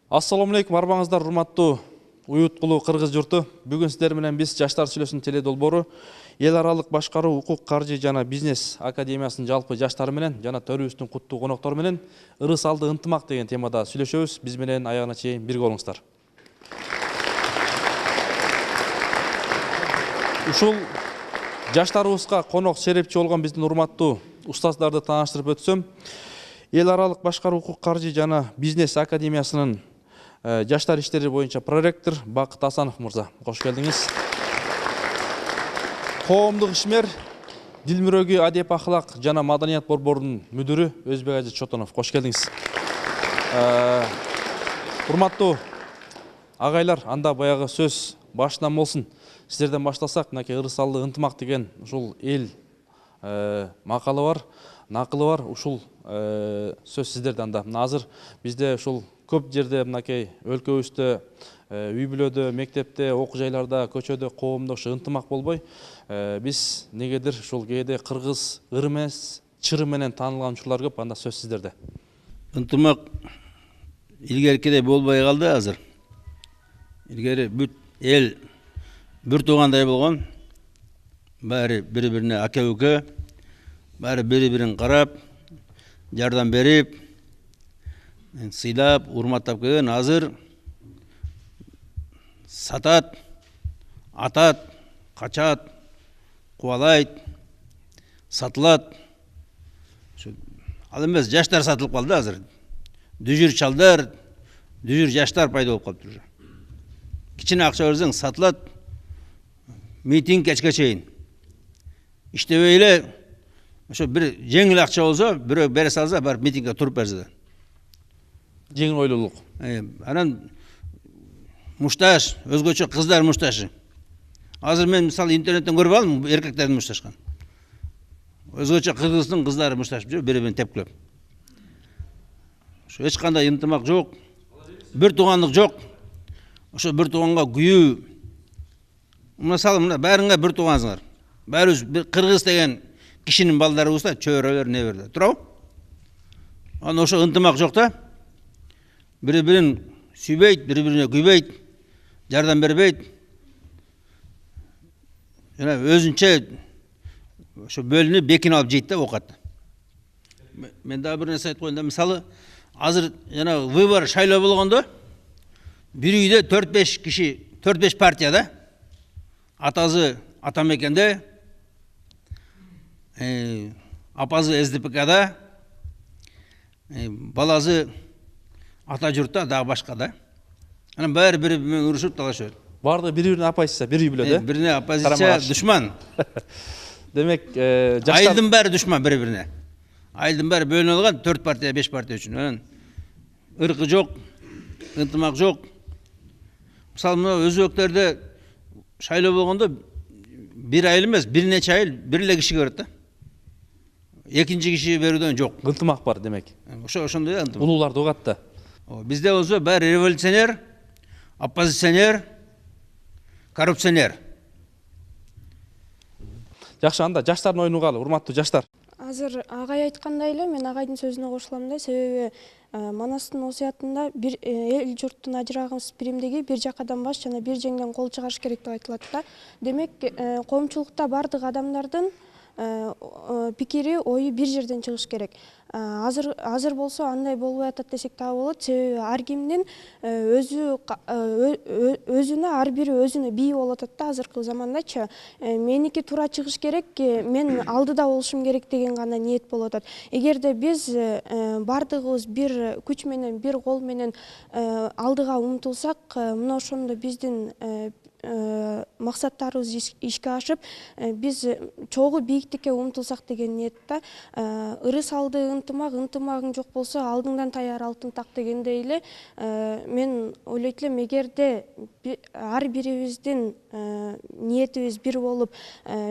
Ассаламу алейкум, арбаңыздар урматтуу уюткулуу кыргыз журту. Бүгүн сиздер менен биз Жаштар сүйлөсүн теледолбоору эл аралык башкаруу, укук, каржы жана бизнес академиясынын жалпы жаштары менен жана төрүбүздүн куттуу коноктору менен ырыс алды ынтымак деген темада сүйлөшөбүз. Биз менен аягына чейин бирге болуңуздар. Ушул жаштарыбызга конок серепчи болгон биздин урматтуу устаздарды тааныштырып өтсөм, эл аралык башкаруу, укук, каржы жана бизнес академиясынын жаштар иштери боюнча проректор Бакыт Асанов мырза, кош келдиңиз. Коомдук ишмер, дил мүрөгү, адеп ахлак жана маданият борборунун мүдүрү Өзбек Ажит Чотонов, кош келдиңиз. Урматтуу агайлар, анда баягы сөз башынан болсун. Сиздерден баштасак, мынакей ырыс алды ынтымак деген ушул эл макалы бар, накылы бар. Ушул сөз сиздерде анда. Азыр бизде ушул көп жерде мынакей өлкөбүздө, үй бүлөдө, мектепте, окуу жайларда, көчөдө коомдо ушу ынтымак болбой, биз негедир ушул кээде кыргыз ыр эмес, чыр менен таанылган учурлар көп. Анда сөз сиздерде. Ынтымак илгеркидей болбой калды азыр. Илгери бүт эл бир туугандай болгон, баары бири-бирине аке-уке, баары бири-бирин карап, жардам берип, сыйлап, урматтап келген. Азыр сатат, атат, качат, кубалайт, сатылат. Ал эмес, жаштар сатылып калды азыр. Дүжүр чалдар, дүжүр жаштар пайда болуп калыптыр уже. Кичине акча берсең сатылат, митинг кечке чейин. Иштебей эле, ошо бир жеңил акча болсо, бирөө бере салса, барып митингге туруп берсе. Жеңил ойлуулук. Анан мушташ, өзгөчө кыздар мушташы. Азыр мен мисалы интернеттен көрүп алдым, эркектердин мушташкан. Өзгөчө кыргыздын кыздары мушташып жүр, бири-бирин тепкилеп. Ошо эч кандай ынтымак жок, бир туугандык жок. Ошо бир тууганга күйүү. Мисалы мына баарыңар бир туугансыңар. Баарыбыз бир кыргыз деген кишинин балдары болса, чөйрөлөр, неберлер. Туурабы? Анан ошо ынтымак жок да. Бири-бирин сүйбөйт, бири-бирине күйбөйт, жардам бербейт. Жана өзүнчө ошо бөлүнүп бекин алып жейт да оокат. Мен дагы бир нерсе айтып коеюн да, мисалы, азыр жана выбор шайлоо болгондо бир үйдө 4-5 киши, 4-5 партияда, атасы Атамекенде, апасы СДПКда, баласы ата журтта, дагы башка да. Анан баары бири менен урушуп талашат. Барды бири-бирине оппозиция, бир үй бүлө да. Бирине оппозиция, душман. Демек, айылдын баары душман бири-бирине. Айылдын баары бөлүнүп алган 4 партия, 5 партия үчүн. Анан ыркы жок, ынтымак жок. Мисалы, мына өзбектерде шайлоо болгондо бир айыл эмес, бир нече айыл бир эле кишиге берет да. Экинчи киши берүүдөн жок. Ынтымак бар демек. Ошондой ынтымак. Улууларды угат да. Бизде болсо баары революционер, оппозиционер, коррупционер. Жакшы, анда жаштардын оюну угалы, урматтуу жаштар. Азыр агай айткандай эле мен агайдын сөзүнө кошулам да, себеби Манастын осуятында бир эл журттун ажырагыс биримдиги бир жакадан баш жана бир жеңден кол чыгарыш керек деп айтылат да. Демек, коомчулукта бардык адамдардын пикири, ою бир жерден чыгыш керек. Азыр болсо андай болбой атат десек дагы болот, себеби ар кимдин өзүнө, ар бири өзүнө бий болуп атат да азыркы замандачы. Меники туура чыгыш керек, мен алдыда болушум керек деген гана ниет болуп атат. Эгерде биз бардыгыбыз бир күч менен, бир кол менен алдыга умтулсак, мына ошондо биздин максаттарыбыз ишке ашып, биз чогуу бийиктикке умтулсак деген ниетте. Ырыс алды ынтымак, ынтымагың жок болсо алдыңдан таяр алтын так дегендей эле, мен ойлойт элем, эгерде ар бирибиздин ниетибиз бир болуп,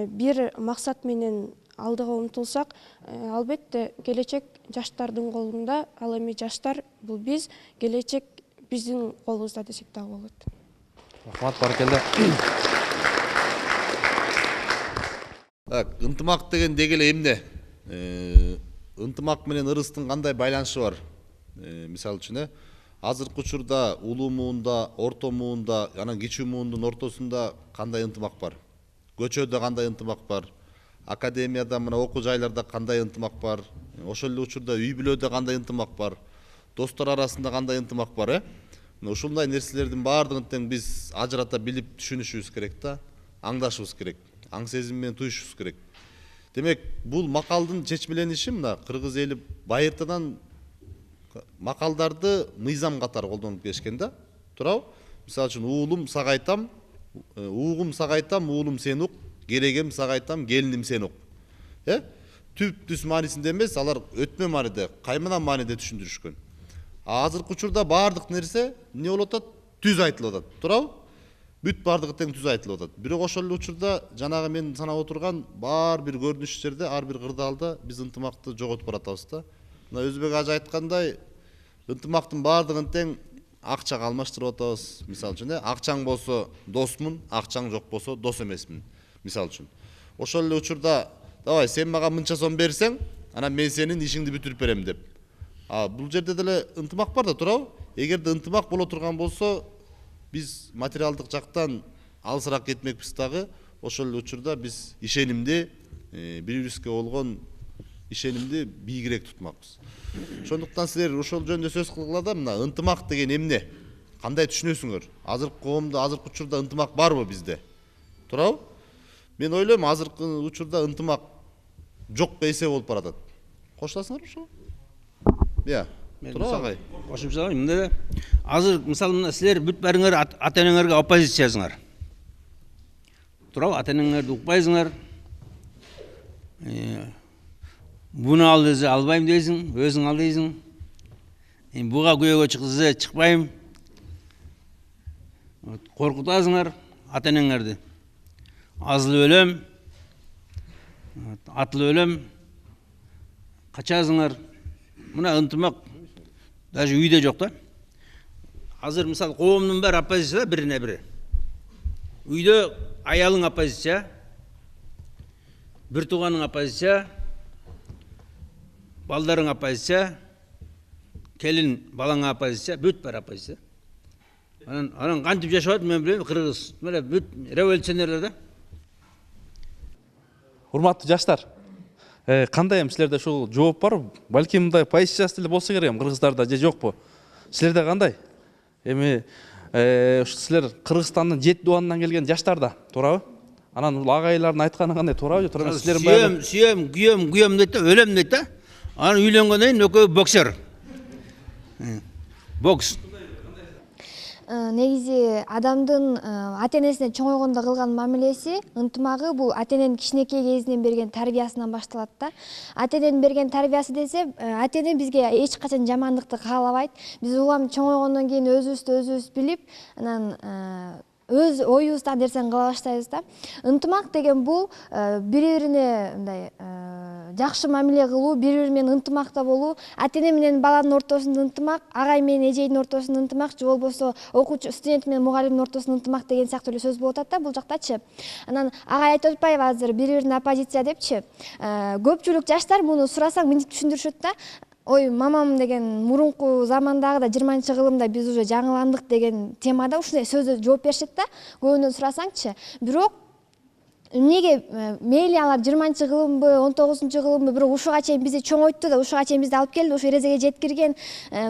бир максат менен алдыга умтулсак, албетте келечек жаштардын колунда. Ал эми жаштар бул биз, келечек биздин колубузда десек дагы болот. Рахмат, баракелде. Так, ынтымак деген дегеле эмне? Ынтымак менен ырыстын кандай байланышы бар? Мисалы үчүн, азыркы учурда улуу муунда, орто муунда, анан кичүү муундун ортосунда кандай ынтымак бар? Көчөдө кандай ынтымак бар? Академияда, мына окуу жайларда кандай ынтымак бар? Ошол эле учурда үй бүлөдө кандай ынтымак бар? Достор арасында кандай ынтымак бар, ушундай нерселердин баардыгын тең биз ажырата билип түшүнүшүбүз керек да, аңдашыбыз керек, аң сезим менен туюшубуз керек. Демек, бул макалдын чечмелениши мына кыргыз эли байыртадан макалдарды мыйзам катары колдонуп келишкен да. Туурабы? Мисалы үчүн уулум сага айтам, уугум сага айтам, уулум сен ук, керегем сага айтам, келиним сен ук. Түп түз маанисинде эмес, алар өтмө мааниде, каймана мааниде түшүндүрүшкөн. Азыркы учурда баардык нерсе эмне болуп атат? Түз айтылып атат. Туурабы? Бүт баардыгы тең түз айтылып атат. Бирок ошол эле учурда жанагы мен санап отурган бар бир көрүнүштөрдө, ар бир кырдаалда биз ынтымакты жоготуп баратабыз да. Мына Өзбек ажы айткандай, ынтымактын баардыгын тең акчага алмаштырып атабыз. Мисалы үчүн, акчаң болсо досмун, акчаң жок болсо дос эмесмин. Мисалы үчүн. Ошол эле учурда, давай сен мага мынча сом берсең, анан мен сенин ишиңди бүтүрүп берем деп. Бул жерде деле ынтымак бар да, туурабы? Эгерде ынтымак боло турган болсо, биз материалдык жактан алысыраак кетмекпиз дагы. Ошол эле учурда биз ишенимди, бири-бирибизге болгон ишенимди бийигирээк тутмакпыз. Ошондуктан силер ошол жөнүндө сөз кылгыла да, мына ынтымак деген эмне? Кандай түшүнөсүңөр? Азыркы коомдо, азыркы учурда ынтымак барбы бизде? Туурабы? Мен ойлойм, азыркы учурда ынтымак жок эсе болуп баратат. Кошуласыңарбы ошого? Туурабы агай? Кошумча салайын, мындай да. Азыр мисалы мына силер бүт баарыңар ата энеңерге оппозициясыңар. Туурабы? Ата энеңерди укпайсыңар. Буну ал десе албайм дейсиң, өзүң ал дейсиң. Буга күйөөгө чык десе чыкпайм. Коркутасыңар ата энеңерди. Азыл өлөм, атыл өлөм, качасыңар. Мына ынтымак даже үйдө жок да. Азыр мисалы коомдун баары оппозиция бирине бири. Үйдө аялың оппозиция, бир тууганың оппозиция, балдарың оппозиция, келин балаңа оппозиция, бүт баары оппозиция. Анан кантип жашап атат мен билем, кыргыз. Мына бүт революционерлер да. Урматтуу жаштар, кандай силерде ушул жооп бар? Балким мындай позициясы деле болсо керек кыргыздарда же жокпу? Силерде кандай? Эми силер Кыргызстандын 7 дубанынан келген жаштар да, туурабы? Анан агайлардын айтканы кандай, туурабы же туура эмес? Силердин баягы сүйөм, күйөм дейт да, өлөм дейт да. Анан үйлөнгөндөн кийин экөө боксер. Бокс. Негизи адамдын ата энесине чоңойгондо кылган мамилеси, ынтымагы бул ата эненин кичинекей кезинен берген тарбиясынан башталат да. Ата эненин берген тарбиясы десе, ата эне бизге эч качан жамандыкты каалабайт. Биз улам чоңойгондон кийин өзүбүздү билип, анан өз оюбузда нерсени кыла баштайбыз да. Ынтымак деген бул бири-бирине мындай жакшы мамиле кылуу, бири-бири менен ынтымакта болуу, ата эне менен баланын ортосунда ынтымак, агай менен эжейдин ортосунда ынтымак, же болбосо окуучу студент менен мугалимдин ортосунда ынтымак деген сыяктуу эле сөз болуп атат да бул жактачы. Анан агай айтып атпайбы азыр бири-бирине оппозиция депчи. Көпчүлүк жаштар муну сурасаң мынтип түшүндүрүшөт да. Ой, мамам деген мурунку замандагы да 20-кылымда биз уже жаңыландык деген темада ушундай сөздө жооп беришет да. Көбүнөн сурасаңчы. Бирок эмнеге мейли алар 20-кылымбы, 19-кылымбы, бирок ушуга чейин бизди чоңойтtu да, ушуга чейин бизди алып келди, ушу эрежеге жеткирген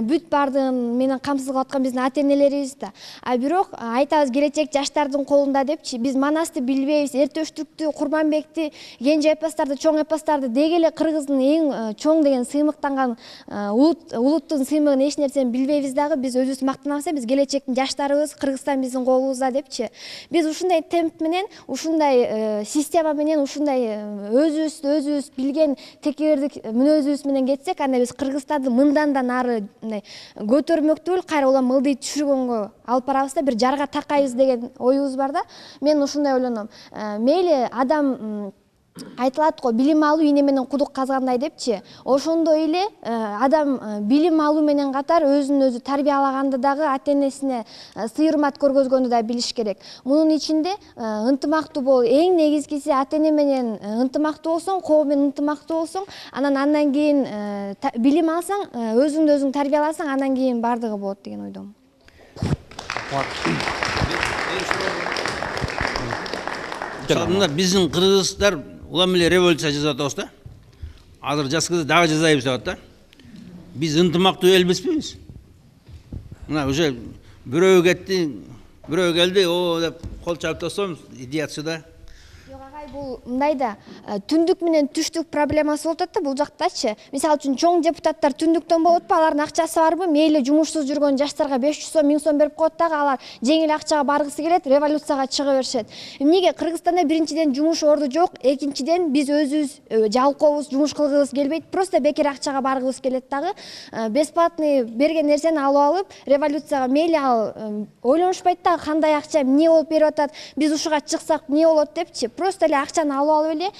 бүт баардыгын менен камсыз кылып аткан биздин ата энелерибиз да. Бирок айтабыз келечек жаштардын колунда депчи, биз Манасты билбейбиз, Эртөштүктү, Курманбекти, Кенже эпостарды, чоң эпостарды деги эле Кыргыздын эң чоң деген сыймыктанган улуттун сыймыгын эч нерсени билбейбиз дагы, биз өзүбүз мактанабыз, биз келечектин жаштарыбыз, Кыргызстан биздин колубузда депчи. Биз ушундай темп менен, ушундай система менен, ушундай өзүбүз билген текебердик мүнөзүбүз менен кетсек, анда биз Кыргызстанды мындан да нары көтөрмөктү бүл, кайра улам ылдый түшүргөнгө алып барабыз да, бир жарга такайбыз деген оюбуз бар да. Мен ушундай ойлоном. Мейли адам айтылат го билим алуу ийне менен кудук казгандай депчи. Ошондой эле адам билим алуу менен катар өзүн өзү тарбиялаганды дагы ата-энесине сый-урмат көргөзгөндү да билиш керек. Мунун ичинде ынтымактуу бол эң негизгиси ата-эне менен ынтымактуу болсоң, коом менен ынтымактуу болсоң, андан кийин билим алсаң, өзүңдү өзүң тарбияласаң, андан кийин бардыгы болот деген ойдомун. Мына биздин кыргыздар улам эле революция жасап атабыз да. Азыр жас кыз дагы жасайбыз деп атат да. Биз ынтымактуу эл эмеспиз. Мына уже бирөө кетти, бирөө келди, о деп кол чалып тастайбыз, идиот сюда. Жок агай, бул мындай да түндүк менен түштүк проблемасы болуп атат да бул жактачы. Мисалы үчүн чоң депутаттар түндүктөн болот па, алардын акчасы барбы? Мейли жумушсуз жүргөн жаштарга 500 сом, 1000 сом берип коет дагы, алар жеңил акчага баргысы келет, революцияга чыга беришет. Эмнеге? Кыргызстанда биринчиден жумуш орду жок, экинчиден биз өзүбүз жалкообуз, жумуш кылгыбыз келбейт, просто бекер акчага баргыбыз келет дагы. Бесплатный берген нерсени алып, революцияга мейли ал ойлонушпайт да, кандай акча, эмне болуп берип атат, биз ушуга чыксак эмне болот депчи. Просто эле акчаны алып эле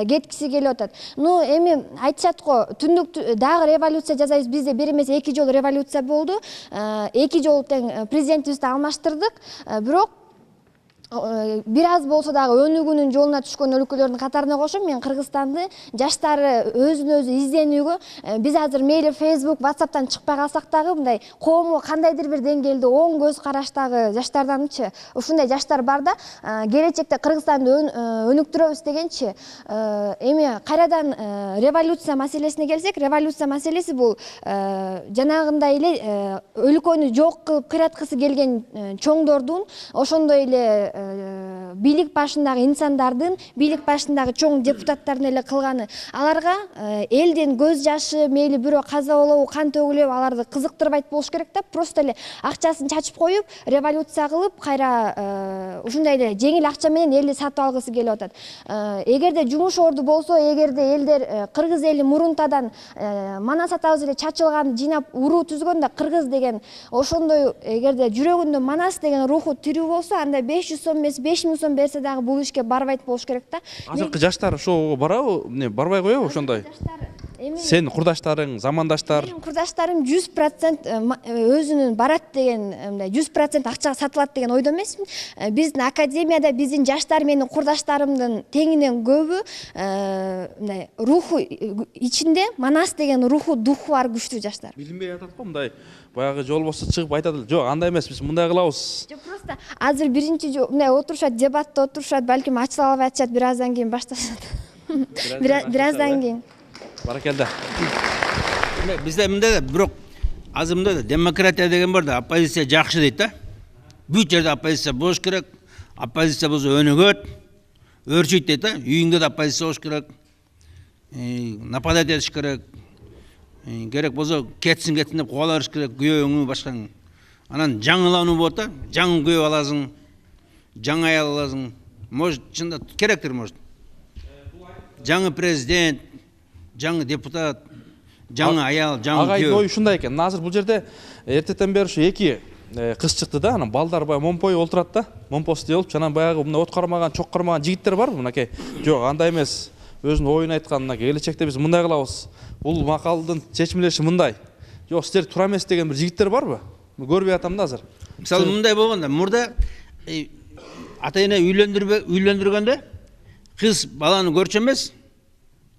кеткиси келип атат. Ну, эми айтышат го, түндүк дагы революция жасайбыз, бизде бир эмес 2 жолу революция болду. 2 жолу тең президентибизди алмаштырдык. Бирок бир аз болсо дагы өнүгүүнүн жолуна түшкөн өлкөлөрдүн катарына кошуп, мен Кыргызстанды жаштары өзүн өзү изденүүгө, биз азыр мейли Facebook, WhatsApp'тан чыкпай калсак дагы, мындай коомго кандайдыр бир деңгээлде оң көз караштагы жаштарданчы, ушундай жаштар бар да, келечекте Кыргызстанды өнүктүрөбүз дегенчи. Эми кайрадан революция маселесине келсек, революция маселеси бул жанагындай эле өлкөнү жок кылып кыйраткысы келген чоңдордун, ошондой эле бийлик башындагы инсандардын, бийлик башындагы чоң депутаттардын эле кылганы. Аларга элдин көз жашы, мейли бирөө каза болобу, кан төгүлөбү, аларды кызыктырбайт болуш керек да, просто эле акчасын чачып коюп, революция кылып, кайра ушундай эле жеңил акча менен элди сатып алгысы келип атат. Эгерде жумуш орду болсо, эгерде элдер кыргыз эли мурунтадан мана сатабыз эле чачылган жыйнап уруу түзгөн да, кыргыз деген ошондой, эгерде жүрөгүндө манас деген руху тирүү болсо, анда 500 сом эмес 5000 сом берсе дагы бул ишке барбайт болуш керек да. Азыркы жаштар ошого барабы, барбай коебу ошондой? Сен курдаштарың, замандаштар? Менин курдаштарым 100% өзүнүн барат деген, 100% акчага сатылат деген ойдо эмесмин. Биздин академияда биздин жаштар менин курдаштарымдын теңинен көбү мындай руху ичинде манас деген руху, духу бар күчтүү жаштар. Билинбей атат го, мындай баягы жол болсо чыгып айтат эле, жок андай эмес, биз мындай кылабыз. Жок, просто азыр биринчи мындай отурушат, дебатта отурушат, балким ачыла албай атышат, бир аздан кийин башташат. Бир аздан кийин. Баракелде. Бизде мындай да, бирок азыр мындай да, демократия деген бар да, оппозиция жакшы дейт да. Бүт жерде оппозиция болуш керек, оппозиция болсо өнүгөт, өрчүйт дейт да. Үйүңдө да оппозиция болуш керек, нападать этиш керек, керек болсо кетсин деп кубала бериш керек, күйөөңү, башкаң. Анан жаңылануу болот да, жаңы күйөө аласың, жаңы аял аласың, может, чында керектир, может. Жаңы президент, жаңы депутат, жаңы аял, жаңы күйөө. Агайдын ою ушундай экен. Азыр бул жерде эртеден бери ушу 2 кыз чыкты да, анан балдар баягы момпой олтурат да, момпосу болуп, анан баягы мына от кармаган, чок кармаган жигиттер барбы мынакей? Жок, андай эмес. Өзүнүн оюн айткан, мынакей келечекте биз мындай кылабыз. Бул макалдын чечимлеши мындай. Жок, силер туура эмес деген бир жигиттер барбы? Көрбөй атам да азыр. Мисалы мындай болгондо, мурда ата-эне үйлөндүргөндө кыз баланы көрчү эмес,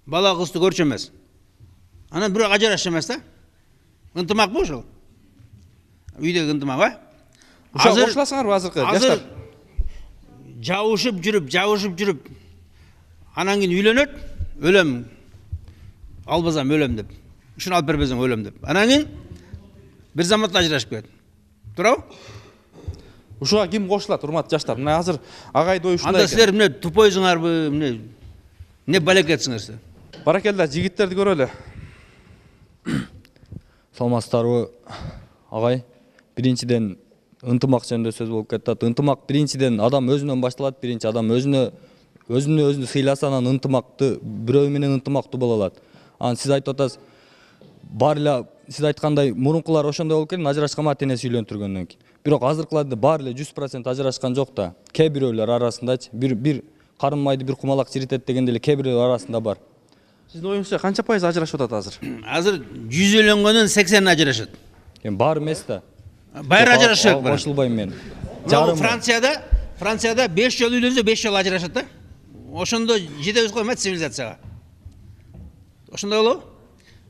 бала кызды көрчү эмес. Анан бирок ажырашчу эмес да. Ынтымак бу ошол. Үйдөгү ынтымак, а? Ошо кошуласыңарбы азыркы жаштар? Жабышып жүрүп, анан кийин үйлөнөт, өлөм, албасам өлөм деп. Ушуну алып бербесең өлөм деп. Анан кийин бир заматта ажырашып кетет. Туурабы? Ушуга ким кошулат, урматтуу жаштар? Мына азыр агайдын ою ушундай. Анда силер эмне тупойсуңарбы, эмне балекетсиңер силер? Баракелде, жигиттерди көрөлү. Саламатсыздарбы, агай? Биринчиден ынтымак жөнүндө сөз болуп кетти. Ынтымак биринчиден адам өзүнөн башталат. Биринчи адам өзүнө сыйласа, анан ынтымакты, бирөө менен ынтымактуу боло алат. Анан сиз айтып атасыз, бар эле сиз айткандай мурункулар ошондой болуп келген, ажырашкан ата-энеси үйлөндүргөндөн кийин. Бирок азыркыларды бар эле 100% ажырашкан жок да. Кээ бирөөлөр арасындачы бир карын майды бир кумалак чиритет дегенде эле кээ бирөө арасында бар. Сиздин оюңузча канча пайыз ажырашып атат азыр? Азыр 100 үйлөнгөндөн 80 ажырашат. Эми бар эмес да. Байыр ажырашат. Кошулбайм мен. Францияда 5 жол үйлөнсө 5 жол ажырашат да. Ошондо жетебиз го эме цивилизацияга. Ошондой болобу?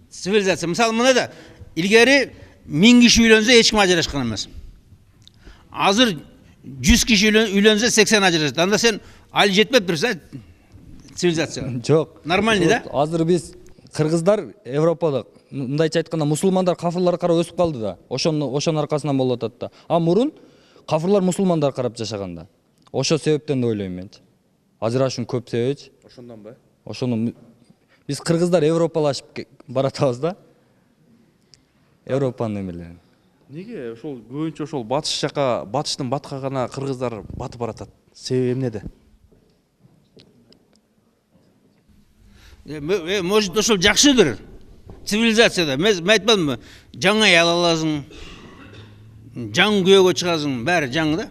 Цивилизация. Мисалы мына да илгери 1000 киши үйлөнсө эч ким ажырашкан эмес. Азыр 100 киши үйлөнсө 80 ажырашат. Анда сен ал жетпеп турса цивилизацияга. Жок. Нормальный да? Азыр биз кыргыздар Европада мындайча айтканда мусулмандар кафырларга карап өсүп калды да. Ошонун аркасынан болуп атат да. А мурун кафырлар мусулмандар карап жашаган да. Ошо себептен да ойлойм мен. Ажырашуунун көп себеби Ошондонбу? ошону биз кыргыздар европалашып баратабыз да. Европанын эмелери. Неге ошол көбүнчө ошол батыш жака, батыштын батка гана кыргыздар батып баратат? Себеби эмнеде? Может ошол жакшыдыр. Цивилизацияда. Мен айтпадымбы? Жаңы аял аласың. Жаңы күйөөгө чыгасың, баары жаңы да.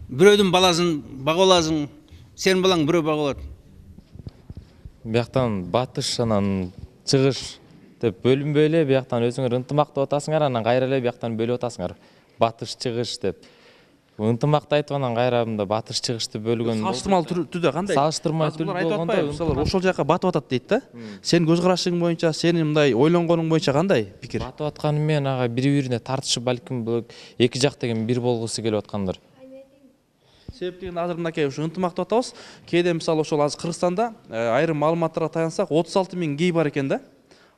Бирөөдүн баласын багаласың. Сенин балаң бирөө багалат. Бияктан батыш анан чыгыш деп бөлүнбөй эле бияктан өзүңөр ынтымакты атасыңар, анан кайра эле бияктан бөлүп атасыңар. Батыш чыгыш деп. Ынтымакты айтып анан кайра мында батыш чыгышты бөлгөн. Салыштырмалуу түрдө кандай? Салыштырмай түрдө болгондо мисалы ошол жака батып атат дейт да. Сенин көз карашың боюнча, сенин мындай ойлонгонуң боюнча кандай пикир? батып атканы менен ага бири-бирине тартышып балким эки жак деген бир болгусу келип аткандыр. Себеп деген азыр мынакей ушу ынтымакты атабыз. Кээде мисалы ошол азыр Кыргызстанда айрым маалыматтарга таянсак 36 000 гей бар экен да.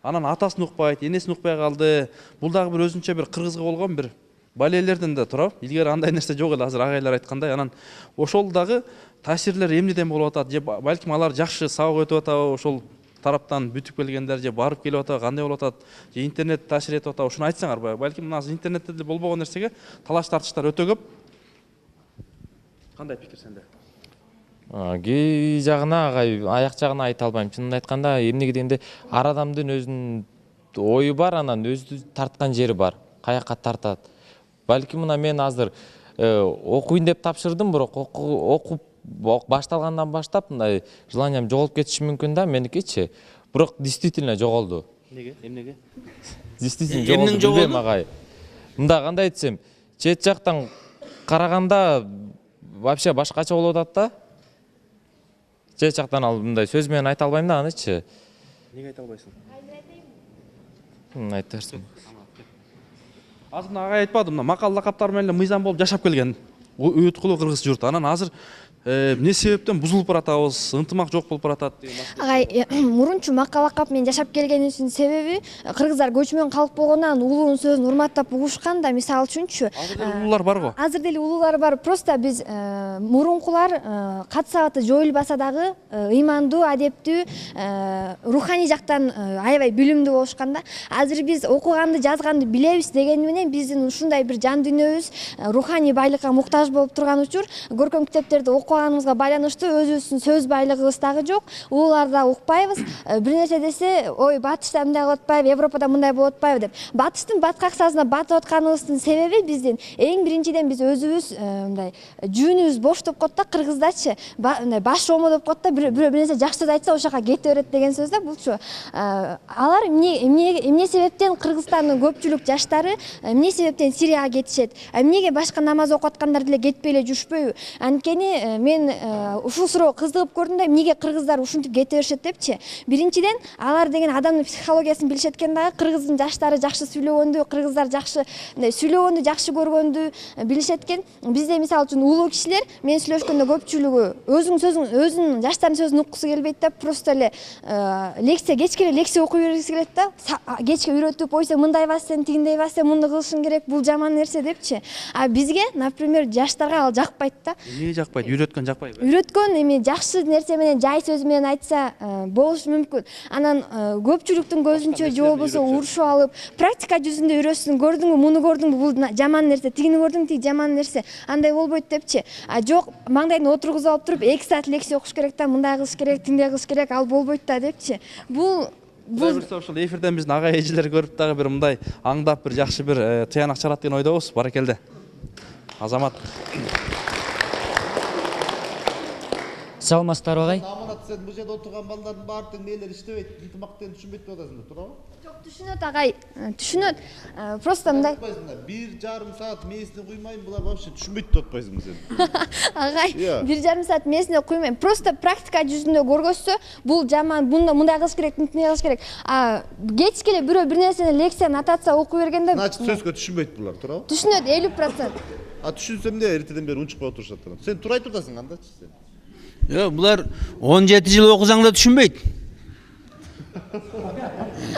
Анан атасын укпайт, энесин укпай калды. Бул дагы бир өзүнчө бир кыргызга болгон бир балелерден да турат. Илгери андай нерсе жок эле, азыр агайлар айткандай. Анан ошол дагы таасирлер эмнеден болуп атат? Же балким алар жакшы сабак өтүп атабы, ошол тараптан бүтүп келгендер же барып келип атабы, кандай болуп атат? Же интернет таасир этип атабы? Ушуну айтсаңар. Балким мына интернетте деле болбогон нерсеге талаш тартыштар өтө көп. Кандай пикир сенде? Гей жагына аяк жагына айта албайм. Чынын айтканда эмнеге дегенде ар адамдын өзүнүн ою бар, анан өзү тарткан жери бар. Каяка тартат. Балким мына мен азыр окуйн деп тапшырдым, бирок окуп башталгандан баштап мындай желаниям жоголуп кетиши мүмкүн да меникичи. Бирок действительно жоголду. Неге? Эмнеге? Действительно жоголду. Билбейм агай. Мында кандай айтсам, чет жактан караганда вообще башкача болуп атат да. Чет жактан ал мындай сөз менен айта албайм да анычы. Неге айта албайсың? Айта берсин. Азыр мына агай айтпады, мына макал лакаптар менен мыйзам болуп жашап келген уюткулуу кыргыз журт. Анан азыр эмне себептен бузулуп баратабыз, ынтымак жок болуп баратат деген. Агай, мурунчу макалакап менен жашап келгенибиздин себеби кыргыздар көчмөн калк болгондон улуунун сөзүн урматтап угушкан да, мисалы үчүнчү. Азыр деле улуулар бар го. Азыр деле улуулар бар. Просто биз мурункулар кат сабаты жоюлбаса дагы ыймандуу, адептүү, руханий жактан аябай билимдүү болушкан да. Азыр биз окуганды, жазганды билебиз дегени менен биздин ушундай бир жан дүйнөбүз руханий байлыкка муктаж болуп турган учур көркөм китептерди окуганыбызга байланыштуу өзүбүздүн сөз байлыгыбыз дагы жок. Улууларда укпайбыз. Бир нерсе десе, ой, батышта мындай болуп атпайбы, Европада мындай болуп атпайбы деп. Батыштын баткы аксасына батып атканыбыздын себеби биздин эң биринчиден биз өзүбүз мындай жүүнүбүз бош деп коет да, кыргыздачы мындай баш ромо деп коет да, бир нерсе жакшы сөз айтса ошол жака кете берет деген сөз да. Булчу алар эмне себептен Кыргызстандын көпчүлүк жаштары эмне себептен Сирияга кетишет? Эмнеге башка намаз окуп аткандар деле кетпей эле жүрүшпөйбү? Анткени мен ушул суроо кыздыгып көрдүм да, эмнеге кыргыздар ушинтип кете беришет депчи. Биринчиден алар деген адамдын психологиясын билишет экен дагы, кыргыздын жаштары жакшы сүйлөгөндү, кыргыздар жакшы сүйлөгөндү, жакшы көргөндү билишет экен. Бизде мисалы үчүн улуу кишилер мен сүйлөшкөндө көпчүлүгү өзүнүн жаштардын сөзүн уккусу келбейт да, просто эле лекция, кечке эле лекция окуй бергиси келет да. Кечке үйрөтүп, ой сен мындай бас, сен тигиндей бас, сен мунду кылышың керек, бул жаман нерсе депчи. А бизге, например, жаштарга ал жакпайт да. Эмне жакпайт? Үйрөткөн жакпайбы? Үйрөткөн эми жакшы нерсе менен, жай сөз менен айтса болушу мүмкүн. Анан көпчүлүктүн көзүнчө же болбосо урушуп алып, практика жүзүндө үйрөтсүн, көрдүңбү, муну көрдүңбү, бул жаман нерсе, тигини көрдүңбү, тиги жаман нерсе. Андай болбойт депчи. А жок, маңдайын отургузуп алып туруп 2 саат лекция окуш керек да, мындай кылыш керек, тиндей кылыш керек, ал болбойт да депчи. Бул ошол эфирден биздин агай эжелер көрүп дагы бир мындай аңдап бир жакшы бир тыянак чыгарат деген ойдобуз. Баракелде. Азамат. Саламатсыздарбы агай? Аманат, сен бұл жерде отырған балдардың барлық мейлер іштебейді, ынтымақтен түшінбейді деп отырсыңдар, тура ма? Жок, түшүнөт агай, түшүнөт. Просто мындай. 1,5 саат мейісіне құймайын, бұлар вообще түшінбейді деп отпайсың сен. Агай, Иә. 1,5 саат мээсине куймайм. Просто практика жүзүндө көргөзсө, бул жаман, мындай кылыш керек, мындай кылыш керек. Кечке эле бирөө бир нерсени лекция нотация окуп бергенде, Значит, сөзгө түшінбейді бұлар, тура ма? түшүнөт 50%. Түшінсем де эртеден бері унчукпай отурушат. Сен тура айтып атасың анда сен. Yok bular 17 yıl okusan da düşünmeydi.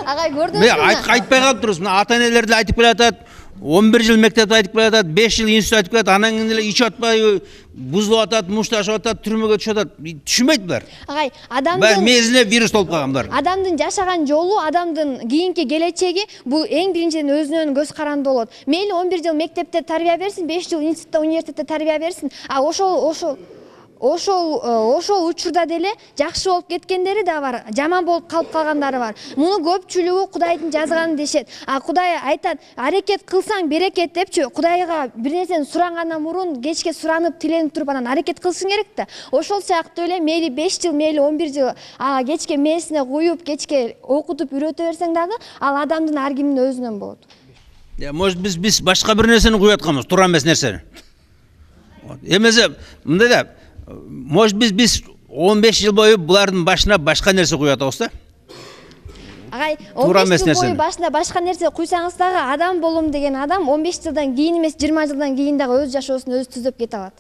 Агай, көрдүңүзбү? Ve айтпай қалып тұрсыз. Мына ата енелер де айтып келе жатады. 11 жыл мектепте айтып келе жатады, 5 жыл институт айтып келе жатады. Анаң келе ич атпай, бузылып атады, мушташып атады, түрмеге түсіп атады. Түшінбейді бұлар. Агай, Бәрі адамдын мезіне вирус толып қалған бұлар. Адамдын жашаган жолу, адамдын кийинки келечеги бул эң биринчиден өзүнөн көз каранды болот. Мейли 11 жыл мектепте тарбия берсин, 5 жыл институтта, университетте тарбия берсин. Ошол учурда деле жакшы болуп кеткендери да бар, жаман болуп калып калгандары бар. Муну көпчүлүгү Кудайдын жазганы дешет. Кудай айтат, аракет кылсаң берекет депчи, Кудайга бир нерсени сурагандан мурун кечке суранып, тиленип туруп анан аракет кылышың керек да. Ошол сыяктуу эле мейли 5 жыл, мейли 11 жыл кечке мээсине куюп, кечке окутуп үйрөтө берсең дагы, ал адамдын ар кимдин өзүнөн болот. Ya может biz başka bir nerseni kuyatkamız, turan emес nerseni. Emese, mında da, может biz 15 yıl boyu buların başına başka nerse kuyatağız da. Агай, Туура 15 эмес жыл бою нерсени. башында башка нерсе куйсаңыз дагы адам болом деген адам 15 жылдан кийин эмес 20 жылдан кийин дагы өз жашоосун өзү түзөп кете алат.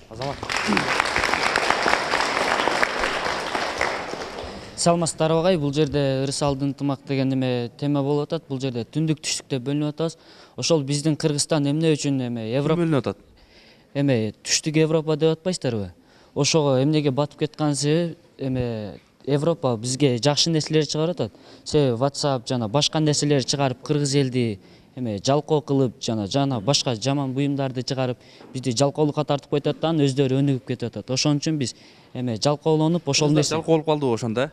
Азамат. Саламатсыздарбы агай? Бул жерде ырыс алды ынтымак деген неме тема болуп атат. Бул жерде түндүк түштүк деп бөлүнүп атабыз. Ошол биздин Кыргызстан эмне үчүн Европа Бөлүнүп атат. түштүк Европа деп атпайсыздарбы? Ошого эмнеге батып кеткан себеби Европа бизге жакшы нерселер чыгарып атат. Себеби WhatsApp жана башка нерселер чыгарып кыргыз элди жалкоо кылып жана башка жаман буюмдарды чыгарып бизди жалкоолукка тартып коюп атат, анан өздөрү өнүгүп кетип атат. Ошон үчүн биз жалкоолонуп ошол нерсе Жалкоо болуп калдыбы ошондо?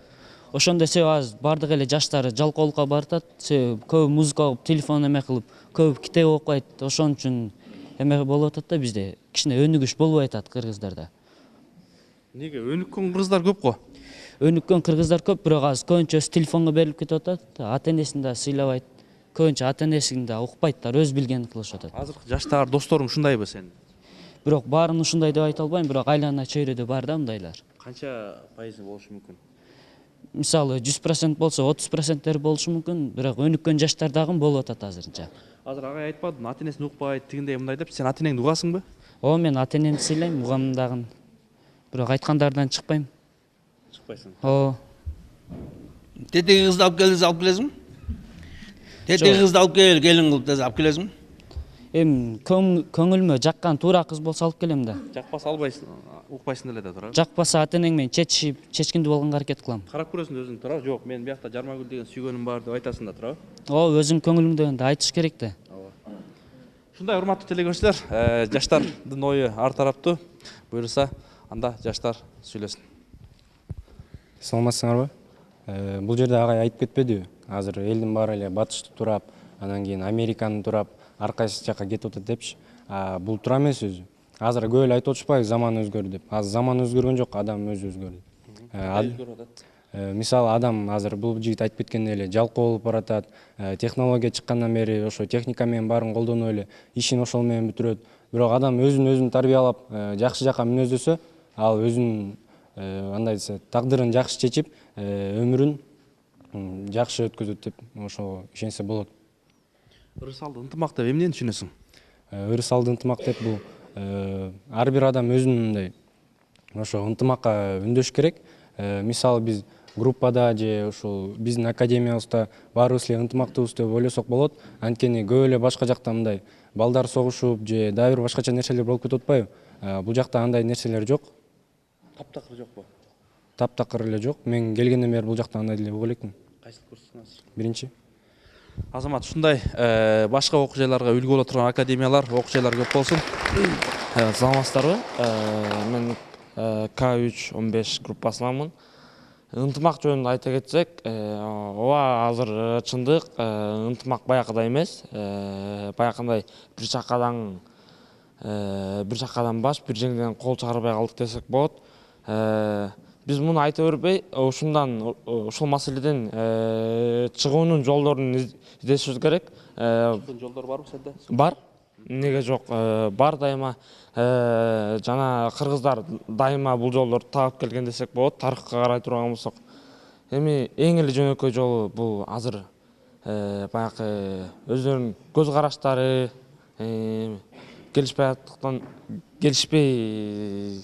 Ошондо себеби азыр бардык эле жаштар жалкоолукка баратат. Себеби көбү музыка окуп, телефон кылып, көбү китеп окуйт. Ошон үчүн болуп атат да бизде кичине өнүгүш болбой атат кыргыздарда. Неге өнүккөн кыргыздар көп го? Өнүккөн кыргыздар көп, бирок азыр көбүнчөсү телефонго берилип кетип атат. Ата энесин да сыйлабайт. Көбүнчө ата энесин да укпайттар, өз билгенин кылышып атат. Азыркы жаштар досторум ушундайбы сен? Бирок баарын ушундай деп айта албайм, бирок айлана чөйрөдө бар да мындайлар. Канча пайызы болушу мүмкүн? Мисалы 100% болсо 30%тер болушу мүмкүн, бирок өнүккөн жаштар дагы болуп атат азырынча. Азыр агай айтпадым, ата энесин укпайт, тигиндей мындай деп. Сен ата энеңди угасыңбы? Мен ата энемди сыйлайм, угам дагы. Бирок айткандардан чыкпайм. Чыкпайсың. Tete kızdı alıp geliriz, alıp gelirsin. Tete kızdı alıp gel, gelin kılıp da alıp gelirsin. Көңүлмө жаккан туура кыз болсо алып келем да. Жакпаса албайсың, укпайсың деле да, тура. Жакпаса ата энең менен чечкиндүү болгонго аракет кылам. Карап көрөсүң өзүң, тура. Жок, мен биякта Жармагүл деген сүйгөнүм бар деп айтасың да, тура. Өзүң көңүлүңдөгөндү айтыш керек да. Ушундай урматтуу телекөрүүчүлөр, жаштардын ою ар тараптуу. Буюрса, анда жаштар сүйлөсүн. Саламатсыңарбы? Бул жерде агай айтып кетпедиби? Азыр элдин баары эле батышты турап, анан кийин Американы турап, ар кайсы жакка кетип атат депчи. Бул туура эмес өзү. Азыр көп эле айтып отушпайбы заман өзгөрдү деп. Азыр заман өзгөргөн жок, адам өзү өзгөрдү. Мисалы адам азыр бул жигит айтып кеткендей эле жалкоо болуп баратат. Технология чыккандан бери ошо техника менен баарын колдонуп эле ишин ошол менен бүтүрөт. Бирок адам өзүн тарбиялап, жакшы жакка мүнөздөсө, ал өзүнүн андай десе тагдырын жакшы чечип, өмүрүн жакшы өткөзөт деп ошого ишенсе болот. Ырыс алды ынтымак деп эмнени түшүнөсүң? Ырыс алды ынтымак деп бул ар бир адам өзүнүн мындай ошо ынтымакка үндөш керек. Мисалы биз группада же ушул биздин академиябызда баарыбыз эле ынтымактуубуз деп ойлосок болот. Анткени көп эле башка жакта мындай балдар согушуп же дагы бир башкача нерселер болуп кетип атпайбы? Бул жакта андай нерселер жок. Таптакыр жокпу? Таптакыр эле жок. Мен келгенден бери бул жакта андай деле угуп элекмин. Кайсы курстун азыр? Биринчи. Азамат, ушундай башка окуу жайларга үлгү боло турган академиялар, окуу жайлар көп болсун. Саламатсыздарбы? Мен К3-15 группасынанмын. Ынтымак жөнүндө айта кетсек, ооба азыр чындык, ынтымак баягыдай эмес. Баягындай бир чакадан баш, бир жеңден кол чыгарбай калдык десек болот. Биз муну айта бербей, ушул маселеден чыгуунун жолдорун издешибиз керек. Жолдор барбы сенде? Бар. Неге жок? Бар дайыма. Жана кыргыздар дайыма бул жолдорду таап келген десек болот. Тарыхка карай турган болсок. Эми эң эле жөнөкөй жолу бул азыр баягы өздөрүнүн көз караштары келишпей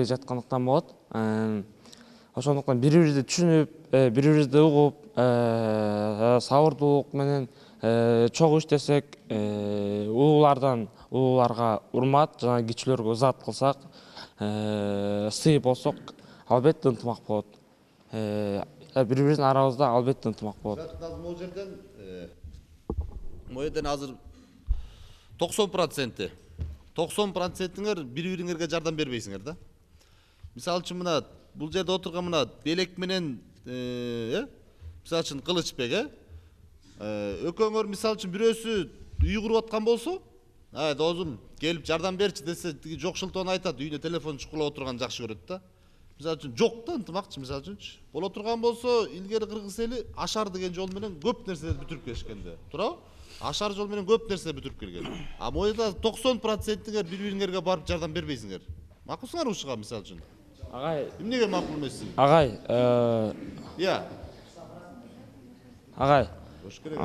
жаткандыктан болот. Ошондуктан бири-бирибизди түшүнүп, бири-бирибизди угуп, сабырдуулук менен чогуу иштесек, улууларга урмат, жана кичилерге ызаат кылсак, сый болсок, албетте ынтымак болот. Бири-бирибиздин арабызда албетте ынтымак болот. Могу жерден азыр 90%ңер бири-бириңерге жардам бербейсиңер да. Мисалы үчүн мына бул жерде отурган мына Белек менен мисалы үчүн Кылычбек, экөөңөр мисалы үчүн бирөөсү үй куруп аткан болсо, досум келип жардам берчи десе, жокшултууну айтат, үйүнө телефон чукулап отурган жакшы көрөт да. Мисалы үчүн жок да ынтымакчы, мисалы үчүнчү. Боло турган болсо, илгери кыргыз эли ашар деген жол менен көп нерселерди бүтүрүп келишкенде. Туурабы? Ашар жол менен көп нерсе бүтүрүп келген. А моюда 90%ңер бири-бириңерге барып жардам бербейсиңер. Макулсуңар ушуга мисалы үчүн? Агай, эмнеге макул эмессиң? Агай, Агай.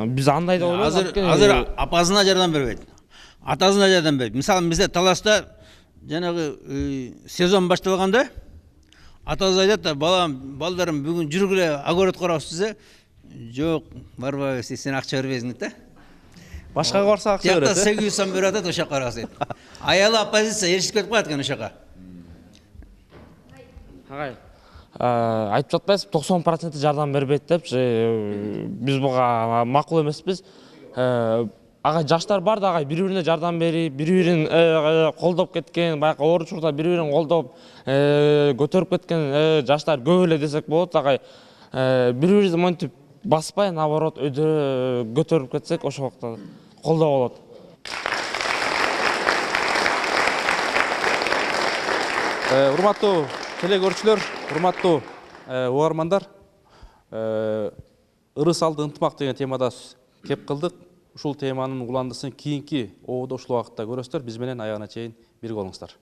Биз андай да ойлойбуз. Азыр апасына жардам бербейт. Атасына жардам бербейт. Мисалы бизде Таласта жанагы сезон башталганда атасы айтат да, балдарым бүгүн жүргүлө огород карабыз десе, жок, барбай, сен акча бербейсиң да. Башкага барса акча берет. 800 сом берип атат, ошо жака барасыз. Аялы оппозиция эришип кетип калат экен ошо жака. Агай, айтып жатпайсыз, 90% жардам бербейт депчи, биз буга макул эмеспиз. Агай, жаштар бар да, агай, бири-бирине жардам берип, бири-бирин колдоп кеткен, баягы оор учурда бири-бирин колдоп, көтөрүп кеткен жаштар көп эле десек болот, агай. Бири-бирибизди монтип баспай, наоборот, көтөрүп кетсек, ошол убакта колдоо болот. Урматтуу телекөрүүчүлөр, урматтуу угармандар, ырыс алды ынтымак деген темада кеп кылдык. Ушул теманын уландысын кийинки ободо ушул убакытта көрөсүздөр. Биз менен аягына чейин бирге болуңуздар.